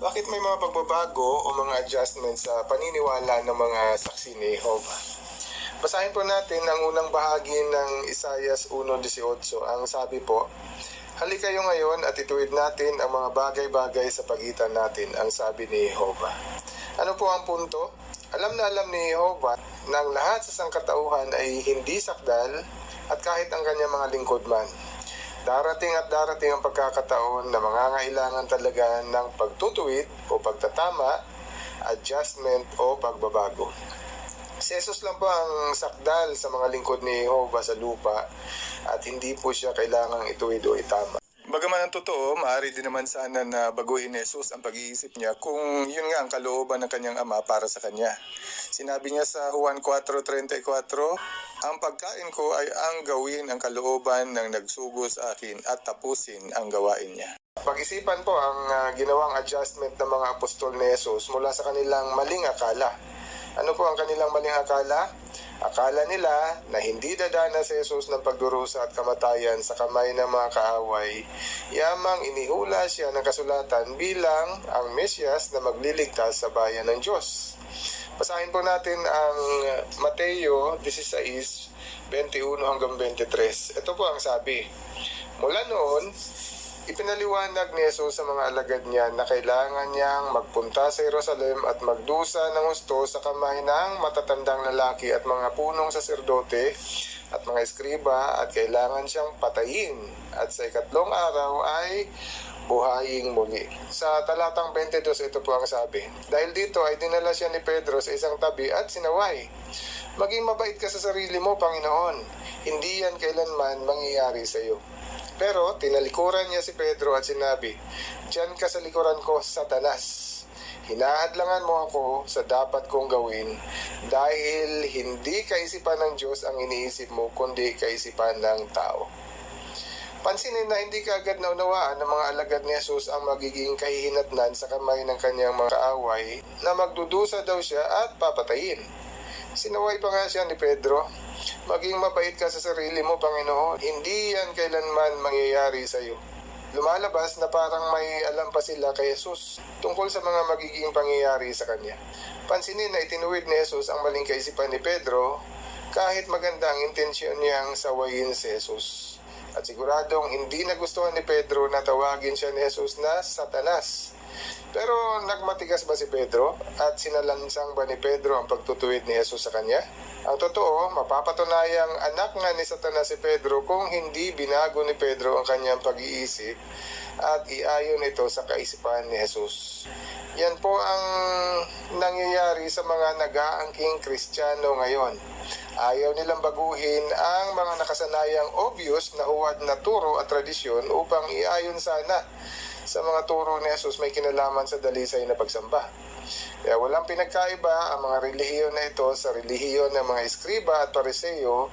Bakit may mga pagbabago o mga adjustments sa paniniwala ng mga saksi ni Jehovah? Basahin po natin ang unang bahagi ng Isaias 1:18. Ang sabi po, "Halika kayo ngayon at ituwid natin ang mga bagay-bagay sa pagitan natin," ang sabi ni Jehovah. Ano po ang punto? Alam na alam ni Jehovah na ang lahat sa sangkatauhan ay hindi sakdal at kahit ang kanyang mga lingkod man. Darating at darating ang pagkakataon na mangangailangan talaga ng pagtutuwid o pagtatama, adjustment o pagbabago. Si Jesus lang po ang sakdal sa mga lingkod ni Jehovah sa lupa at hindi po siya kailangang ituwid o itama. Bagaman ang totoo, maaari din naman sana na baguhin ni Jesus ang pag-iisip niya kung yun nga ang kalooban ng kanyang ama para sa kanya. Sinabi niya sa Juan 4:34, "Ang pagkain ko ay ang gawin ang kalooban ng nagsugo sa akin at tapusin ang gawain niya." Pag-isipan po ang ginawang adjustment ng mga apostol ni Jesus mula sa kanilang maling akala. Ano po ang kanilang maling akala? Akala nila na hindi dadana si Jesus ng pagdurusa at kamatayan sa kamay ng mga kaaway, yamang inihula siya ng kasulatan bilang ang Mesyas na magliligtas sa bayan ng Diyos. Basahin po natin ang Mateo 16:21 hanggang 23. Ito po ang sabi, "Mula noon, ipinaliwanag ni Jesus sa mga alagad niya na kailangan niyang magpunta sa Jerusalem at magdusa ng husto sa kamay ng matatandang lalaki at mga punong saserdote at mga eskriba at kailangan siyang patayin at sa ikatlong araw ay buhayin muli." Sa talatang 22, ito po ang sabi, "Dahil dito ay dinala siya ni Pedro sa isang tabi at sinaway, 'Maging mabait ka sa sarili mo, Panginoon. Hindi yan kailanman mangyayari sa iyo.' Pero tinalikuran niya si Pedro at sinabi, 'Diyan ka sa likuran ko, Satanas. Hinahadlangan mo ako sa dapat kong gawin dahil hindi kaisipan ng Diyos ang iniisip mo, kundi kaisipan ng tao.'" Pansinin na hindi kaagad naunawaan ng mga alagad ni Jesus ang magiging kahihinatnan sa kamay ng kanyang mga kaaway na magdudusa daw siya at papatayin. Sinaway pa nga siya ni Pedro, "Maging mabait ka sa sarili mo, Panginoon. Hindi yan kailanman mangyayari sa iyo." Lumalabas na parang may alam pa sila kay Jesus tungkol sa mga magiging pangyayari sa kanya. Pansinin na itinuwid ni Jesus ang maling kaisipan ni Pedro kahit maganda ang intensyon niyang sawayin si Jesus. At siguradong hindi nagustuhan ni Pedro na tawagin siya ni Jesus na Satanas. Pero nagmatigas ba si Pedro at sinalansang ba ni Pedro ang pagtutuwid ni Jesus sa kanya? Ang totoo, mapapatunayang anak nga ni Satanas si Pedro kung hindi binago ni Pedro ang kanyang pag-iisip at iayon ito sa kaisipan ni Jesus. Yan po ang nangyayari sa mga nag-aangking Kristiyano ngayon. Ayaw nilang baguhin ang mga nakasanayang obvious na huwad na turo at tradisyon upang iayon sana sa mga turo ni Jesus may kinalaman sa dalisay na pagsamba. Kaya walang pinagkaiba ang mga relihiyon na ito sa relihiyon ng mga eskriba at pariseyo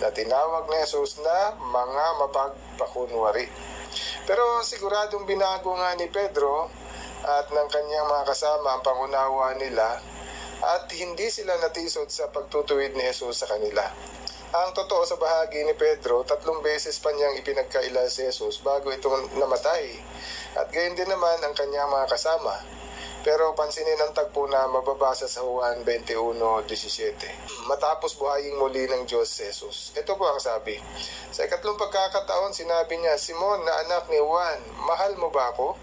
na tinawag ni Jesus na mga mapagpakunwari. Pero siguradong binago nga ni Pedro at ng kanyang mga kasama ang pangunawa nila at hindi sila natisod sa pagtutuwid ni Jesus sa kanila. Ang totoo sa bahagi ni Pedro, 3 beses pa niyang ipinagkaila si Jesus bago ito namatay. At gayon din naman ang kanyang mga kasama. Pero pansinin ang tagpo na mababasa sa Juan 21:17. Matapos buhayin muli ng Diyos si Jesus. Ito po ang sabi. Sa ikatlong pagkakataon, sinabi niya, "Simon na anak ni Juan, mahal mo ba ako?"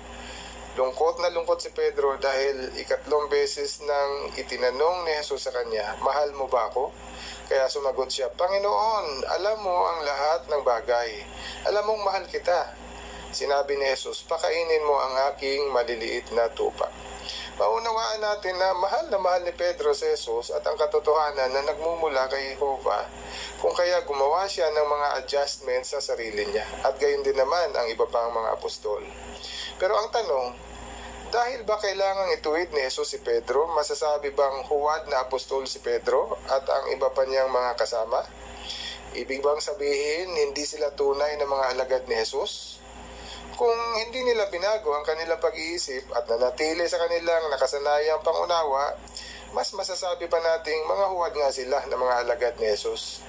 Lungkot na lungkot si Pedro dahil ikatlong beses nang itinanong ni Jesus sa kanya, "Mahal mo ba ako?" Kaya sumagot siya, "Panginoon, alam mo ang lahat ng bagay. Alam mong mahal kita." Sinabi ni Jesus, "Pakainin mo ang aking maliliit na tupa." Maunawaan natin na mahal ni Pedro si Jesus at ang katotohanan na nagmumula kay Jehovah kung kaya gumawa siya ng mga adjustments sa sarili niya at gayon din naman ang iba pang mga apostol. Pero ang tanong, dahil ba kailangang ituwid ni Jesus si Pedro? Masasabi bang huwad na apostol si Pedro at ang iba pa niyang mga kasama? Ibig bang sabihin hindi sila tunay na mga alagad ni Jesus? Kung hindi nila binago ang kanilang pag-iisip at nanatili sa kanilang nakasanayang pangunawa, mas masasabi pa nating mga huwad nga sila na mga alagad ni Jesus.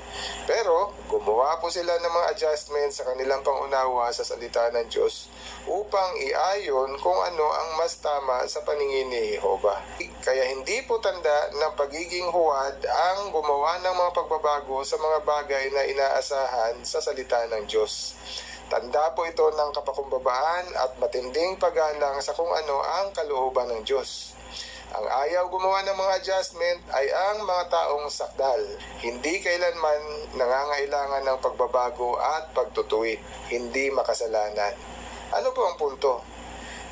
Pero gumawa po sila ng mga adjustment sa kanilang pangunawa sa salita ng Diyos upang iayon kung ano ang mas tama sa paningin ni Jehovah. Kaya hindi po tanda ng pagiging huwad ang gumawa ng mga pagbabago sa mga bagay na inaasahan sa salita ng Diyos. Tanda po ito ng kapakumbabaan at matinding paggalang sa kung ano ang kalooban ng Diyos. Ang ayaw gumawa ng mga adjustment ay ang mga taong sakdal. Hindi kailanman nangangailangan ng pagbabago at pagtutuwid. Hindi makasalanan. Ano po ang punto?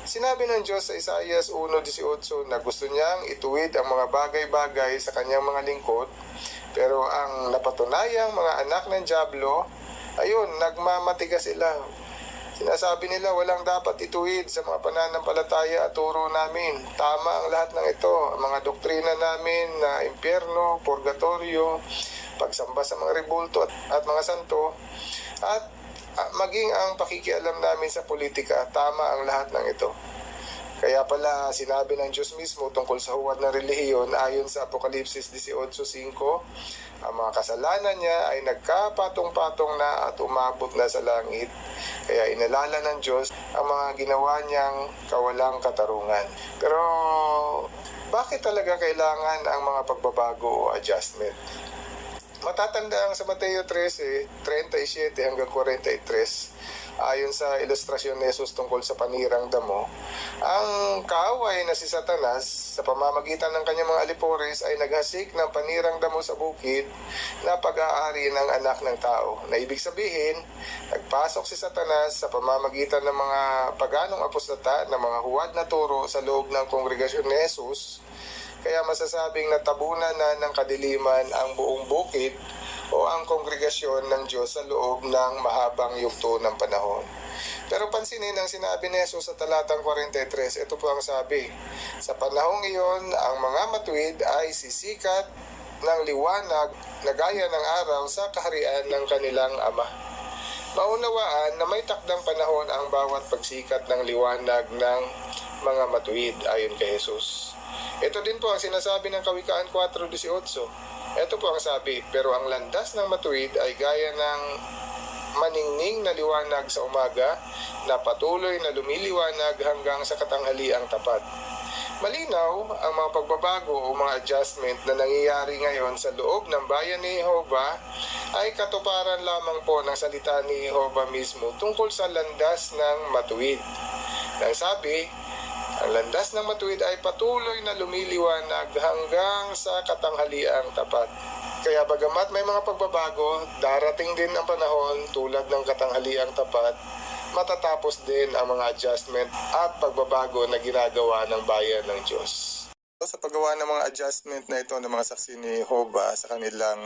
Sinabi ng Diyos sa Isaiah 1:18 na gusto niyang ituwid ang mga bagay-bagay sa kanyang mga lingkod, pero ang napatunayang mga anak ng dyablo, ayun, nagmamatigas sila. Sinasabi nila walang dapat ituwid sa mga pananampalataya at turo namin. Tama ang lahat ng ito. Ang mga doktrina namin na impyerno, purgatorio, pagsamba sa mga rebulto at mga santo, at maging ang pakikialam namin sa politika, tama ang lahat ng ito. Kaya pala sinabi ng Diyos mismo tungkol sa huwad ng relihiyon ayon sa Apokalipsis 18:5, ang mga kasalanan niya ay nagkapatong-patong na at umabot na sa langit. Kaya inalala ng Diyos ang mga ginawa niyang kawalang katarungan. Pero bakit talaga kailangan ang mga pagbabago o adjustment? Matatandaan sa Mateo 13:37 hanggang 43, ayon sa ilustrasyon ni Jesus tungkol sa panirang damo, ang kaaway na si Satanas sa pamamagitan ng kanyang mga alipores ay naghasik ng panirang damo sa bukid na pag-aari ng anak ng tao. Na ibig sabihin, nagpasok si Satanas sa pamamagitan ng mga paganong apostata ng mga huwad na turo sa loob ng kongregasyon ni Jesus. Kaya masasabing natabunan na ng kadiliman ang buong bukid o ang kongregasyon ng Diyos sa loob ng mahabang yugto ng panahon. Pero pansinin ang sinabi ni Jesus sa talatang 43, ito po ang sabi, sa panahong iyon, ang mga matuwid ay sisikat ng liwanag na gaya ng araw sa kaharian ng kanilang Ama. Maunawaan na may takdang panahon ang bawat pagsikat ng liwanag ng mga matuwid ayon kay Jesus. Ito din po ang sinasabi ng Kawikaan 4:18. Ito po ang sabi, pero ang landas ng matuwid ay gaya ng maningning na liwanag sa umaga na patuloy na lumiliwanag hanggang sa katanghaliang tapat. Malinaw ang mga pagbabago o mga adjustment na nangyayari ngayon sa loob ng bayan ni Jehovah ay katuparan lamang po ng salita ni Jehovah mismo tungkol sa landas ng matuwid. Nang sabi, ang landas ng matuwid ay patuloy na lumiliwanag hanggang sa katanghaliang tapat. Kaya bagamat may mga pagbabago, darating din ang panahon tulad ng katanghaliang tapat, matatapos din ang mga adjustment at pagbabago na ginagawa ng bayan ng Diyos. Sa paggawa ng mga adjustment na ito ng mga saksi ni Jehovah sa kanilang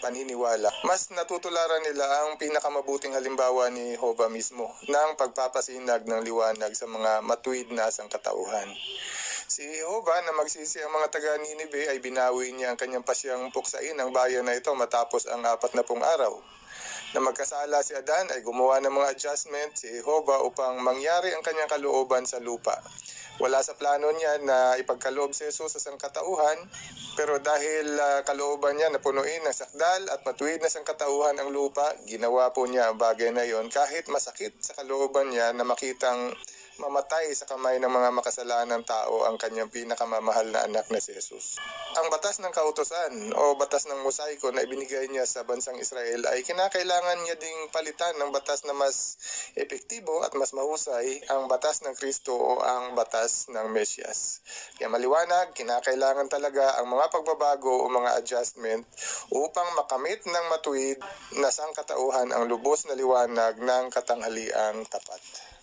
paniniwala, mas natutularan nila ang pinakamabuting halimbawa ni Jehovah mismo ng pagpapasinag ng liwanag sa mga matuwid na sangkatauhan. Si Jehovah na magsisi ang mga taga-Ninive ay binawi niya ang kanyang pasyang puksain ang bayan na ito matapos ang 40 araw. Na magkasala si Adan ay gumawa ng mga adjustment si Jehovah upang mangyari ang kanyang kalooban sa lupa. Wala sa plano niya na ipagkaloob si Jesus sa sangkatauhan, pero dahil kalooban niya na punuin ng sakdal at matuwid na sangkatauhan ang lupa, ginawa po niya ang bagay na yon kahit masakit sa kalooban niya na makitang mamatay sa kamay ng mga makasalanang tao ang kanyang pinakamamahal na anak na si Jesus. Ang batas ng kautusan o batas ng mosaiko na ibinigay niya sa bansang Israel ay kinakailangan niya ding palitan ng batas na mas epektibo at mas mahusay, ang batas ng Kristo o ang batas ng Mesyas. Kaya maliwanag, kinakailangan talaga ang mga pagbabago o mga adjustment upang makamit ng matuwid na sangkatauhan ang lubos na liwanag ng katanghaliang tapat.